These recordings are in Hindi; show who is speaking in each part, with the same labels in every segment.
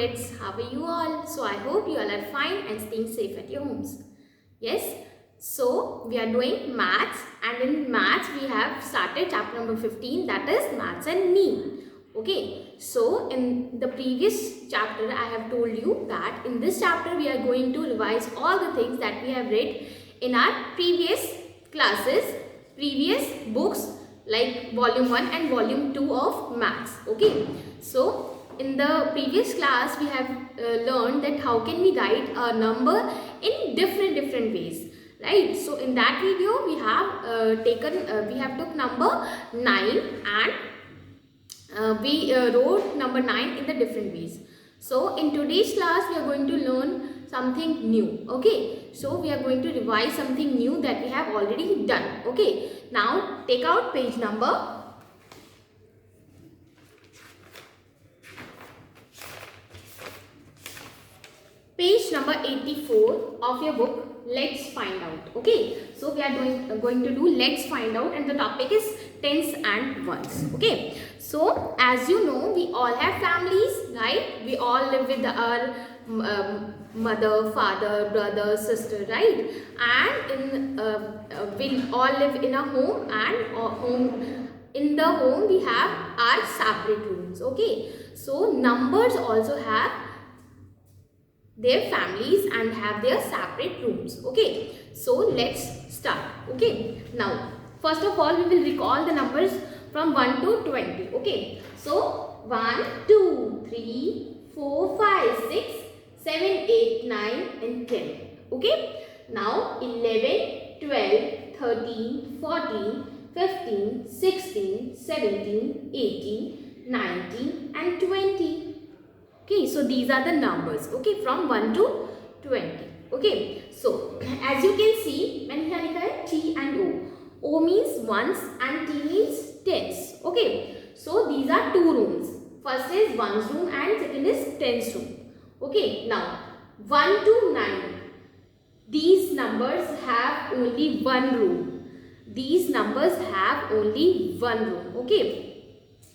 Speaker 1: kids, how are you all? So I hope you all are fine and staying safe at your homes. Yes, so we are doing maths, and in maths we have started chapter number 15, that is maths and me. Okay, so in the previous chapter I have told you that in this chapter we are going to revise all the things that we have read in our previous classes, previous books like volume 1 and volume 2 of maths. Okay, so in the previous class we have learned that how can we write a number in different ways, right? So in that video we have took number 9 and we wrote number 9 in the different ways. So in today's class we are going to learn something new. Okay, so we are going to revise something new that we have already done. Okay, now take out page number 84 of your book. Let's find out. Okay, so we are going to do let's find out, and the topic is tens and ones. Okay, so as you know, we all have families, right? We all live with our mother, father, brother, sister, right? And we all live in a home, and in the home we have our separate rooms. Okay, so numbers also have their families and have their separate rooms. Okay, so let's start. Okay, now first of all we will recall the numbers from 1 to 20. Okay, so 1 2 3 4 5 6 7 8 9 and 10. Okay, now 11 12 13 14 15 16 17 18 19 and 20. Okay, so these are the numbers, okay, from 1 to 20. Okay, so as you can see, मैंने क्या लिखा है? T and O. O means ones and T means tens. Okay, so these are two rooms. First is ones room and second is tens room. Okay, now 1 to 9. These numbers have only one room. These numbers have only one room. Okay,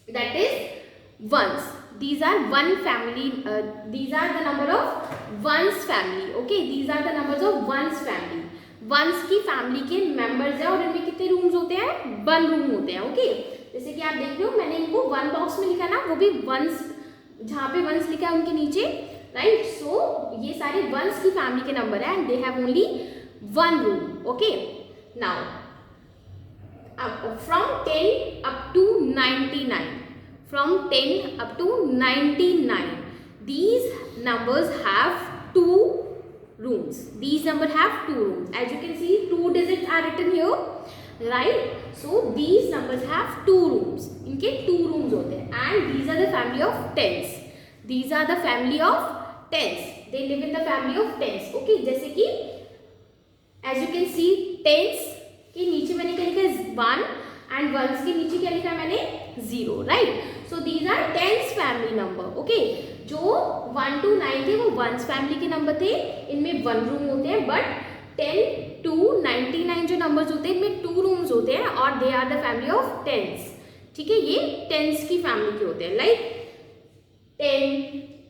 Speaker 1: that is ones. These are one family, these are the number of one's family. Okay, these are the numbers of one's family. one's की family के members हैं और इनमें कितने rooms होते हैं? one room होते हैं. Okay, जैसे कि आप देख रहे हो मैंने इनको one box में लिखा ना, वो भी one's, जहाँ पे one's लिखा है उनके नीचे, right? So ये सारे one's की family के number हैं and they have only one room. Okay, now from 10 up to 99. From 10 up to 99, these numbers have two rooms. These numbers have two rooms. As you can see, two digits are written here, right? So these numbers have two rooms. इनके two rooms होते हैं, and these are the family of tens. These are the family of tens. They live in the family of tens. Okay, जैसे कि as you can see, tens के नीचे मैंने क्या लिखा है? 1 and ones के नीचे क्या लिखा है मैंने? 0, right? So these are tens family number. Okay, जो 1 to 9 थे वो ones family के नंबर थे, इनमें one room होते हैं, but 10 to 99 जो numbers होते हैं इनमें two rooms होते हैं और they are the family of tens. ठीक है, ये tens की family के होते हैं, like 10,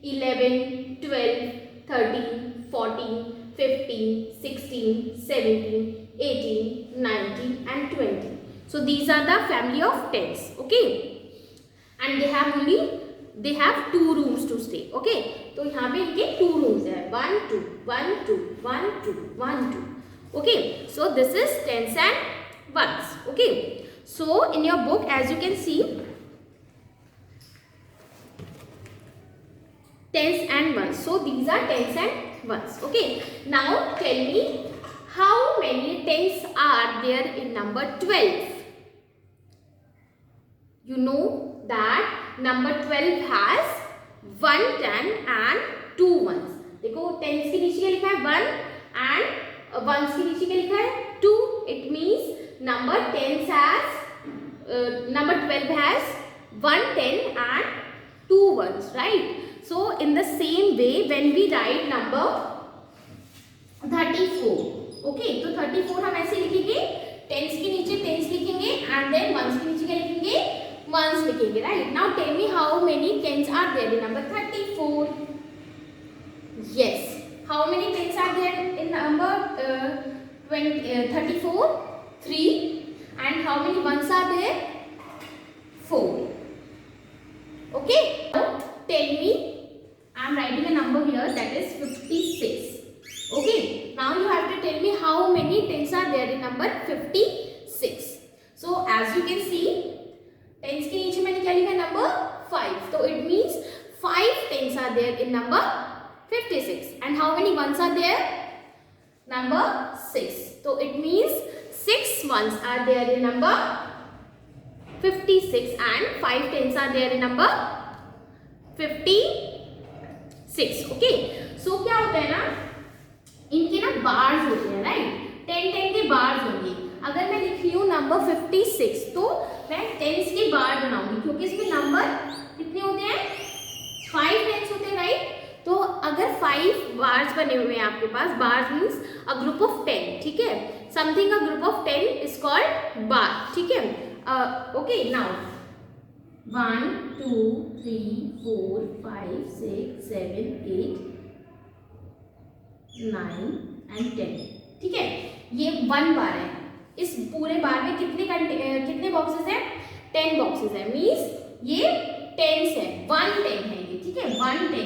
Speaker 1: 11, 12, 13, 14, 15, 16, 17, 18, 19 and 20. So these are the family of tens. Okay, and they have two rooms to stay. Okay, तो यहाँ पे इनके two rooms है, 1 2 1 2 1 2 1 2. Okay, so this is tens and ones. Okay, so in your book as you can see, tens and ones. So these are tens and ones. Okay, now tell me how many tens are there in number 12? You know that number 12 has one 10 and two ones. देखो tens के नीचे क्या लिखा है? 1 and ones के नीचे क्या लिखा है? 2. It means number 12 has one 10 and two ones, right? So in the same way, when we write number 34, okay, तो 34 हम ऐसे लिखेंगे, tens के नीचे tens लिखेंगे and then ones के नीचे क्या लिखेंगे? Ones लिखेंगे, right? Now tell me how many tens are there in number 34. Yes. How many tens are there in number 34? 3. And how many ones are there? 4. Okay. Now tell me, I am writing a number here that is 56. Okay. Now you have to tell me how many tens are there in number 56. So as you can see, tens के नीचे मैंने क्या लिखा number 5. So it means 5 tens are there in number 56. And how many ones are there? Number 6. So it means 6 ones are there in number 56 and 5 tens are there in number 56. Okay. So क्या होता है ना, इनके ना बार्स होते हैं, राइट? 10 के बार्स होंगे. अगर मैं लिख रही हूँ नंबर 56 तो मैं टेंस के बार बनाऊंगी क्योंकि इसमें नंबर कितने होते हैं? 5 टेंस होते हैं, राइट? तो अगर 5 बार्स बने हुए हैं आपके पास, bars means a group of 10, ठीक है? Something a group of 10 is called bar, ठीक है? ओके, नाउ 1 2 3 4 5 6 7 8 9 एंड 10, ठीक है? ये 1 बार है. इस पूरे बार में कितने बॉक्सेस हैं? 10 बॉक्सेस है. मीन्स ये टेंस है, 1 10 है ये, ठीक है? 1 10 है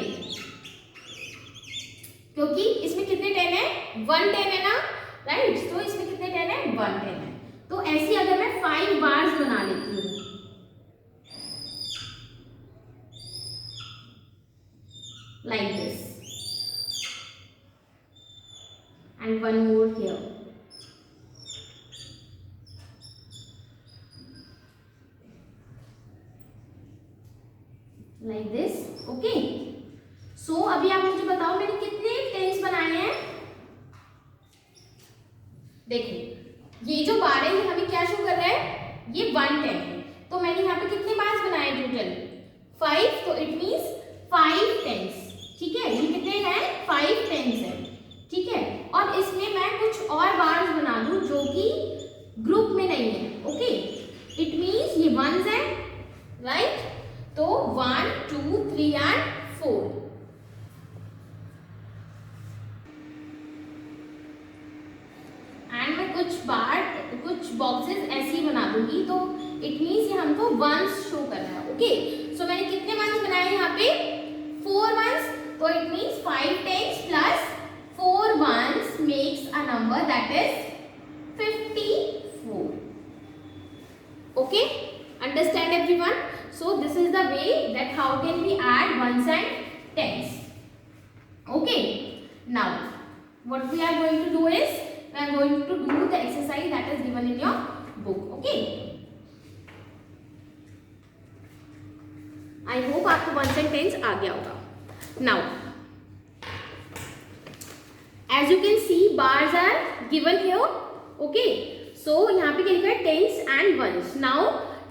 Speaker 1: क्योंकि इसमें कितने 10 है? 1 10 है ना, राइट? तो इसमें कितने 10 है? 1 10 है. तो ऐसे अगर मैं 5 बार्स बना लेती हूँ, like this, and 1 more here. Like this, okay? So अभी आप मुझे बताओ मैंने कितने टेंस बनाए हैं? देखो ये जो बार है ये हमें क्या शो कर रहा है? ये 1 10 है. तो मैंने यहाँ पे कितने बार्स बनाए टोटल? 5. तो इट मीन्स 5 टेंस, ठीक है? ये कितने हैं? 5 टेंस है, ठीक है? और इसमें मैं कुछ और बार्स बना दूं जो कि ग्रुप में नहीं है, ओके? इट मीन्स ये 1s है, राइट? तो 1 2 3 एंड 4. एंड मैं कुछ बॉक्सेस ऐसे ही बना दूंगी तो इट मीन्स ये हमको वंस शो कर रहा है, ओके? सो मैंने कितने वंस बनाए यहाँ पे? 4 वंस. तो it means 5 tens plus 4 ones makes a number that is 54. Okay, understand everyone? So this is the way that how can we add ones and tens. Okay, now what we are going to do is we are going to do the exercise that is given in your book. Okay, I hope आपको ones and tens आ गया होगा. Now as you can see bars are given here. Okay, so यहाँ पे क्या लिखा है? Tens and ones. Now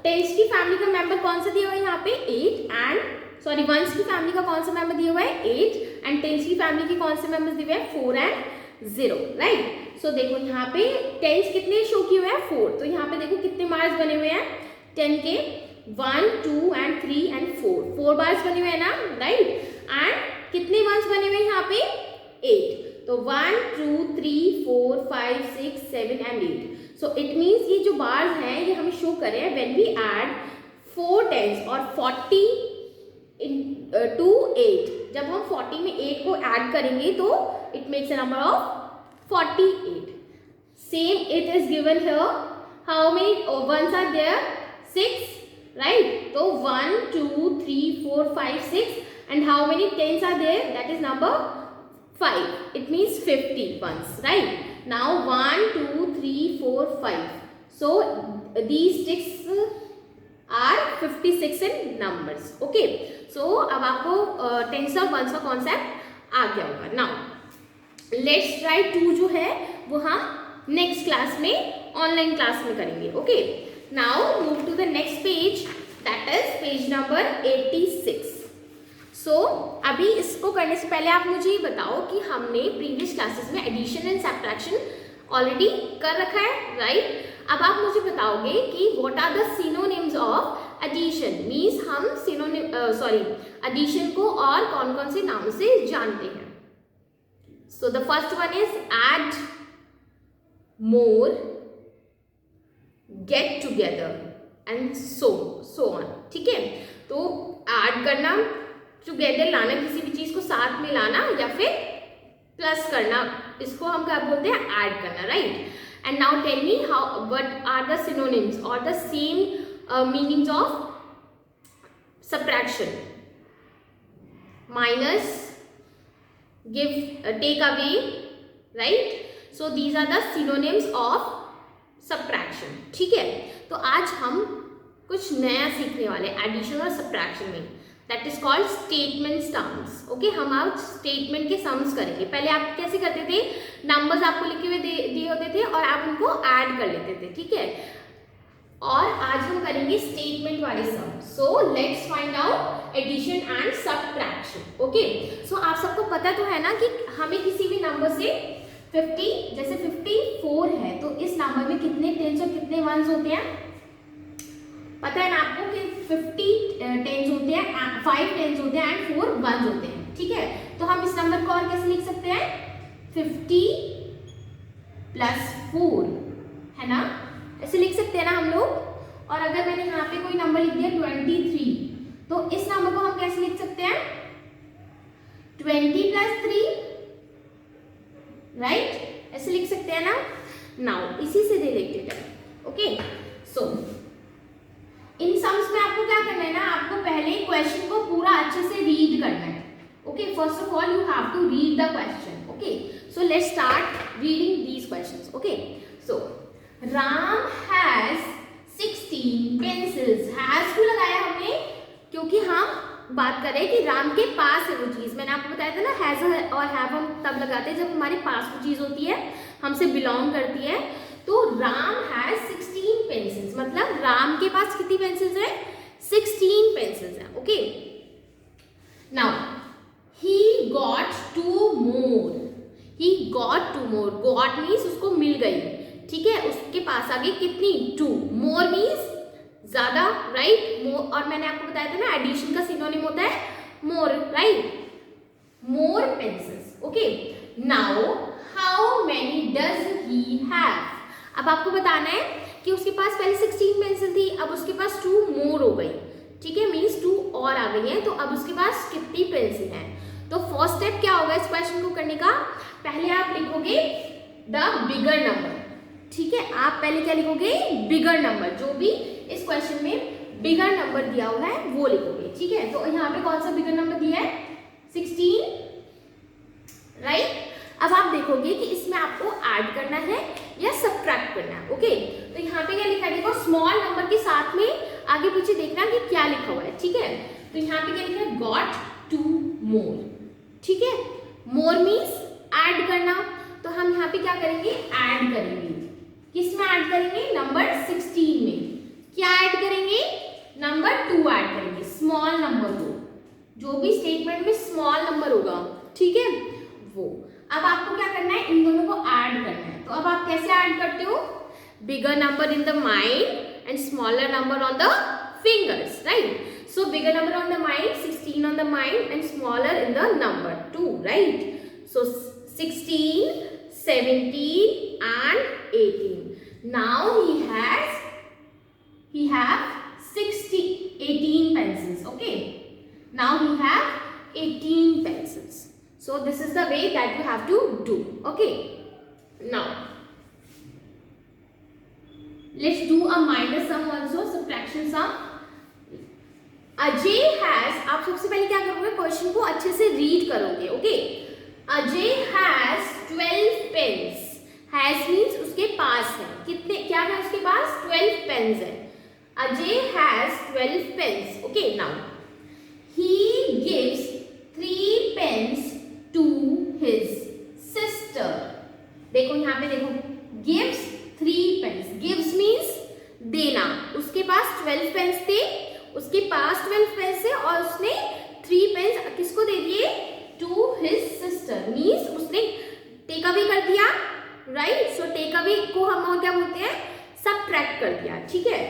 Speaker 1: tens की फैमिली का मेंबर कौन सा दिया हुआ है यहाँ पे? 8. एंड सॉरी वंस की फैमिली का कौन सा मेंबर दिया हुआ है? 8. एंड टेंस की फैमिली के कौन से मेंबर्स दिए हुए हैं? 4 एंड 0, राइट? सो देखो यहाँ पे टेंस कितने शो किए हुए हैं? 4. तो यहाँ पे देखो कितने बार्स बने हुए हैं 10 के? 1 2 एंड 3 एंड 4 बार्स बने हुए हैं ना, राइट? एंड कितने वंस बने हुए हैं यहाँ पे? 8. तो 1 2 3 4 5 6 7 एंड 8. सो इट मीन्स ये जो बार्स हैं ये हमें शो कर रहे हैं व्हेन वी ऐड 4 टेंस और 40 टू 8. जब हम 40 में 8 को ऐड करेंगे तो it makes a number of 48. Same it is given here. How many ones are there? 6, right? तो 1 2 3 4 5 6. And how many tens are there? That is number 5. It means 50 ones, right? Now 1 2 3 4 5. So these sticks are 56 in numbers. Okay. So अब आपको टेंस और वंस का कॉन्सेप्ट आ गया होगा. Now let's try 2 जो है वो हम नेक्स्ट क्लास में ऑनलाइन क्लास में करेंगे. Okay. Now move to the next page. That is page number 86. सो अभी इसको करने से पहले आप मुझे ये बताओ कि हमने प्रीवियस क्लासेस में एडिशन एंड सब्ट्रैक्शन ऑलरेडी कर रखा है, राइट? अब आप मुझे बताओगे कि what are the synonyms of addition. Means हम एडिशन को और कौन कौन से नाम से जानते हैं. So the first one is add more, get together and so on. ठीक है, तो ऐड करना, टुगेदर लाना, किसी भी चीज को साथ में लाना या फिर प्लस करना, इसको हम क्या बोलते हैं, ऐड करना, right. And now tell me how what are the synonyms और the same meanings of subtraction. Minus, give, take away, right? So these are the synonyms of subtraction. ठीक है, तो आज हम कुछ नया सीखने वाले एडिशन और सब्ट्रैक्शन में, that is called statement sums. Okay, हम आज स्टेटमेंट के सम्स करेंगे. पहले आप कैसे करते थे, नंबर्स आपको लिखे हुए दिए होते थे और आप उनको ऐड कर लेते थे. ठीक है, और आज हम करेंगे स्टेटमेंट वाले sum. So let's find out addition and subtraction. Okay, so आप सबको पता तो है ना कि हमें किसी भी नंबर से 50, जैसे 54 है तो इस नंबर में कितने टेंस और कितने वंस होते हैं, पता है ना आपको कि 50 टेंस होते हैं, 5 टेंस होते हैं एंड 4 वंस होते हैं. ठीक है, तो हम इस नंबर को और कैसे लिख सकते हैं, 50 प्लस 4, है ना, ऐसे लिख सकते हैं ना हम लोग. और अगर मैंने यहाँ पे कोई नंबर लिख दिया 23, तो इस नंबर को हम कैसे लिख सकते हैं, 20 प्लस 3, राइट, ऐसे लिख सकते हैं ना. नाउ इसी से रिलेटेड है. ओके, सो इन सम्स में आपको क्या करना है ना, आपको पहले क्वेश्चन को पूरा अच्छे से रीड करना है. Okay, first of all you have to read the question. Okay, so let's start reading these questions. Okay, so Ram has 16 pencils. Has क्यों लगाया हमने, क्योंकि हम बात कर रहे हैं कि राम के पास है वो चीज. मैंने आपको बताया था ना, हैज और हैव हम तब लगाते हैं जब हमारे पास वो चीज होती है, हमसे बिलोंग करती है. तो राम हैज 16 पेंसिल्स, मतलब राम के पास कितनी पेंसिल्स है, 16 पेंसिल्स है. Okay, now he got 2 more. He got 2 more, got means उसको मिल गई. ठीक है, उसके पास आ गई कितनी, 2. मोर मीन्स ज्यादा, राइट. मोर, और मैंने आपको बताया था ना एडिशन का सिनोनिम होता है more, right, more pencils. Okay, now how many does he have. अब आपको बताना है कि उसके पास पहले 16 पेंसिल थी, अब उसके पास 2 मोर हो गई. ठीक है, मीन्स 2 और आ गई है, तो अब उसके पास कितनी पेंसिल है. तो फर्स्ट स्टेप क्या होगा इस क्वेश्चन को करने का, पहले आप लिखोगे द बिगर नंबर. ठीक है, आप पहले क्या लिखोगे, बिगर नंबर, जो भी इस क्वेश्चन में बिगर नंबर दिया हुआ है वो लिखोगे. ठीक है, तो यहाँ पे कौन सा बिगर नंबर दिया है, 16, राइट. अब आप देखोगे कि इसमें आपको ऐड करना है या सब्ट्रैक्ट करना है. ओके, तो यहाँ पे क्या लिखा है, देखो स्मॉल नंबर के साथ में आगे पीछे देखना कि क्या लिखा हुआ है. ठीक है, तो यहाँ पे क्या लिखा है, गॉट 2 मोर. ठीक है, मोर मीन्स ऐड करना, तो हम यहाँ पे क्या करेंगे, ऐड करेंगे. किस में ऐड करेंगे, नंबर 16 में. क्या ऐड करेंगे, नंबर 2 ऐड करेंगे, स्मॉल नंबर को, जो भी स्टेटमेंट में स्मॉल नंबर होगा. ठीक है, वो. अब आपको क्या करना है, इन दोनों को ऐड करना है. तो अब आप कैसे ऐड करते हो, बिगर number in the mind and smaller number on the fingers, right. So bigger number on the mind, 16 on the mind and smaller in the number 2, right. So 16, 17 and 18. Now he have 18 pencils. Okay, now he have 18 pencils. So this is the way that you have to do. Okay, now let's do a minus sum also, subtraction sum. Ajay has, आप सबसे पहले क्या करोगे, क्वेश्चन को अच्छे से रीड करोगे. Okay, Ajay has 12 pens. Has means उसके पास है, कितने, क्या है उसके पास, 12 पेन्स है. Ajay has 12 pens. Okay, now he gives 3 pens to his sister. देखो यहाँ पे देखो, गिव्स 3 पेन्स, गिव्स मीन्स देना. उसके पास 12 पेन्स थे, उसके पास 12 पेन्स है और उसने 3 पेन्स किसको दे दिए, टू हिज सिस्टर. मीन्स उसने टेक अवे कर दिया, राइट. सो टेक अवे को हम क्या बोलते हैं, सब्ट्रैक्ट कर दिया. ठीक है,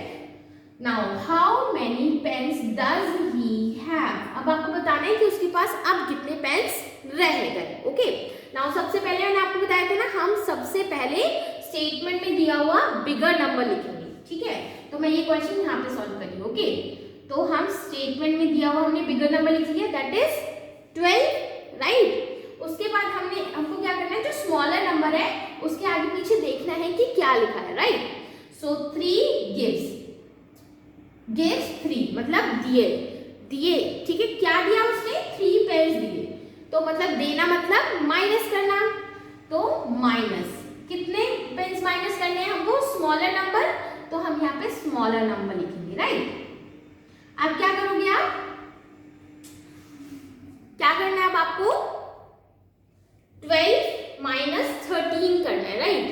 Speaker 1: now how many pens does he have. अब आपको बताना है कि उसके पास अब कितने पेन्स रह गए. ओके, नाउ सबसे पहले मैंने आपको बताया था ना, हम सबसे पहले स्टेटमेंट में दिया हुआ बिगर नंबर लिखेंगे, ठीक है। तो मैं ये क्वेश्चन यहाँ पे सॉल्व करी, ओके। तो हम स्टेटमेंट में दिया हुआ हमने बिगर नंबर लिख लिया, दैट इज 12, राइट। उसके बाद हमको क्या करना है, जो स्मॉलर नंबर है उसके आगे पीछे देखना है कि क्या लिखा है, राइट। सो 3 गिव्स 3 मतलब दिए, ठीक है। क्या दिया उसने, 3 पेन्स दिए, तो मतलब देना मतलब माइनस करना, तो माइनस कितने पेन्स माइनस करने हैं हमको, स्मॉलर नंबर, तो हम यहाँ पे स्मॉलर नंबर लिखेंगे, राइट। अब क्या करोगे आप, क्या करना है अब आपको 12 माइनस 13 करना है, राइट।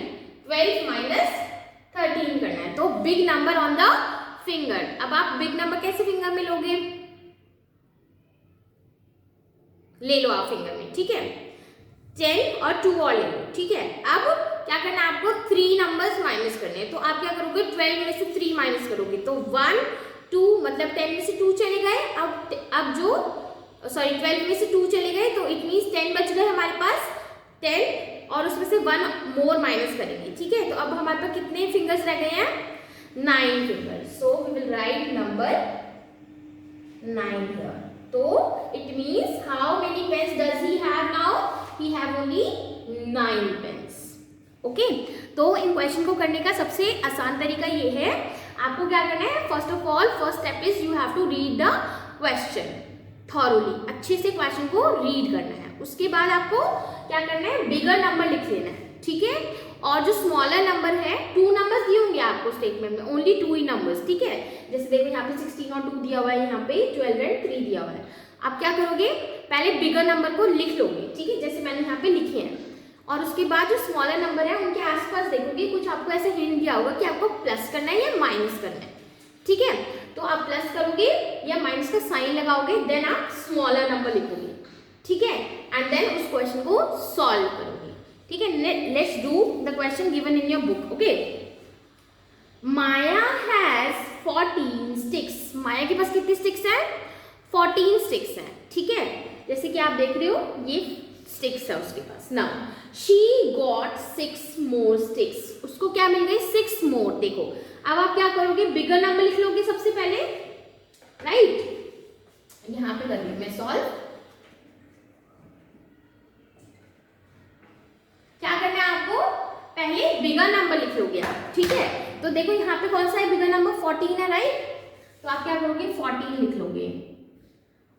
Speaker 1: 12 माइनस 13 करना है, तो big number on the finger. अब आप बिग नंबर कैसे फिंगर में लोगे, ले लो आप फिंगर में, ठीक है। 10 और 2 और ले लो, ठीक है। अब क्या करना है आपको, 3 नंबर्स माइनस करने हैं, तो आप क्या करोगे, 12 में से 3 माइनस करोगे, तो 1 2 मतलब 10 में से 2 चले गए। अब जो 12 में से 2 चले गए, तो इट मीन्स 10 बच गए हमारे पास, 10 और उसमें से 1 मोर माइनस करेंगे, ठीक है। तो अब हमारे पास कितने फिंगर्स रह गए हैं, 9 fingers. So we will write number 9 here. तो it means how many pens does he have now, he have only 9 pens, okay. तो इन क्वेश्चन को करने का सबसे आसान तरीका ये है, आपको क्या करना है, first of all first step is you have to read the question thoroughly, अच्छे से क्वेश्चन को रीड करना है। उसके बाद आपको क्या करना है, बिगर नंबर लिख लेना है, ठीक है। और जो स्मॉलर नंबर है, 2 नंबर्स दिए होंगे आपको स्टेटमेंट में, ओनली 2 ही नंबर्स, ठीक है। जैसे देखो यहाँ पे 16 और 2 दिया हुआ है, यहाँ पे 12 और 3 दिया हुआ है। आप क्या करोगे, पहले बिगर नंबर को लिख लोगे, ठीक है, जैसे मैंने यहाँ पे लिखे हैं। और उसके बाद जो स्मॉलर नंबर है उनके आसपास देखोगे, कुछ आपको ऐसे हिंट दिया होगा कि आपको प्लस करना है या माइनस करना है, ठीक है। तो आप प्लस करोगे या माइनस का साइन लगाओगे, देन आप स्मॉलर नंबर लिखोगे, ठीक है, एंड देन उस क्वेश्चन को सॉल्व करोगे, ठीक है। Let's do the question given in your book, okay. Maya has 14 sticks, Maya के पास कितनी स्टिक्स है, 14 स्टिक्स है, ठीक है। जैसे कि आप देख रहे हो ये स्टिक्स है उसके पास। Now she got 6 more sticks, उसको क्या मिल गई, 6 मोर। देखो अब आप क्या करोगे, बिगर नंबर लिख लोगे सबसे पहले, राइट। यहां पे कर मैं सॉल्व, क्या करना है आपको, पहले बिगर नंबर लिख लोगे आप, ठीक है। तो देखो यहाँ पे कौन सा है बिगर नंबर, 14 है, राइट। तो आप क्या करोगे, 14 लिख लोगे।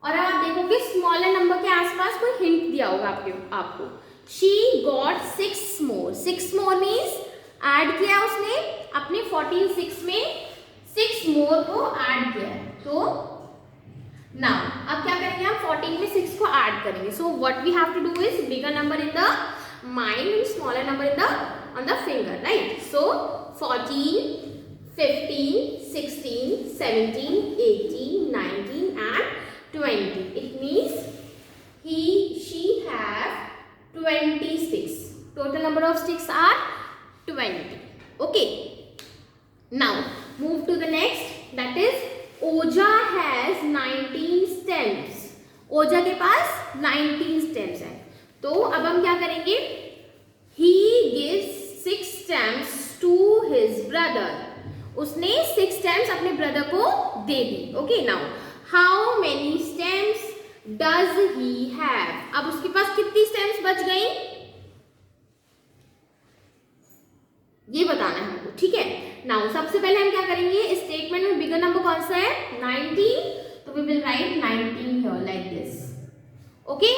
Speaker 1: और अब आप देखोगे स्मॉलर नंबर के आसपास कोई हिंट दिया होगा आपको। She got 6 more, 6 more means add किया उसने अपने 14 6 में 6 मोर को ऐड किया है। तो नाउ अब क्या करेंगे, हम 14 में 6 को ऐड करेंगे। So what we have to do is bigger number in the mind and smaller number in the on the finger, right. So 14 15 16 17 18 19 and 20. It means she have 20 sticks. Total number of sticks are 20. Okay. Now move to the next. That is Oja has 19 stems. Oja के पास 19 stems है. तो अब हम क्या करेंगे? He gives 6 stems to his brother. उसने 6 stems अपने ब्रदर को दे दी. Okay, now how many stems does he have? अब उसके पास कितनी stems बच गई ये बताना है हमको, ठीक है। नाउ सबसे पहले हम क्या करेंगे, इस स्टेटमेंट में बिगर नंबर कौन सा है, 19, तो we will write 19 here like this, okay.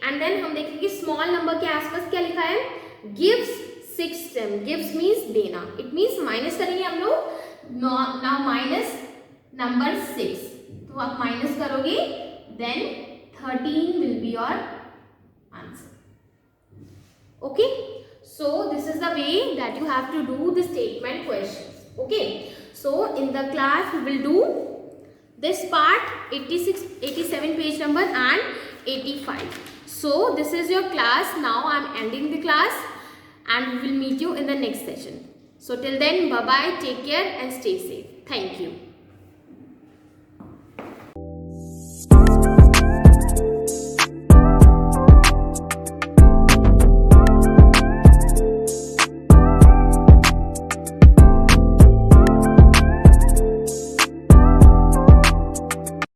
Speaker 1: And then हम देखेंगे स्मॉल नंबर के आसपास क्या लिखा है, गिव्स 6 स्टेम, गिव्स मीन्स देना, इट मीन्स माइनस करेंगे हम लोग। नाउ माइनस नंबर 6, तो आप माइनस करोगे, then 13 will be your answer, okay. So this is the way that you have to do the statement questions, okay. So in the class we will do this part 86 87 page number and 85. So this is your class. Now I am ending the class and we will meet you in the next session. So till then, bye bye, take care and stay safe. Thank you.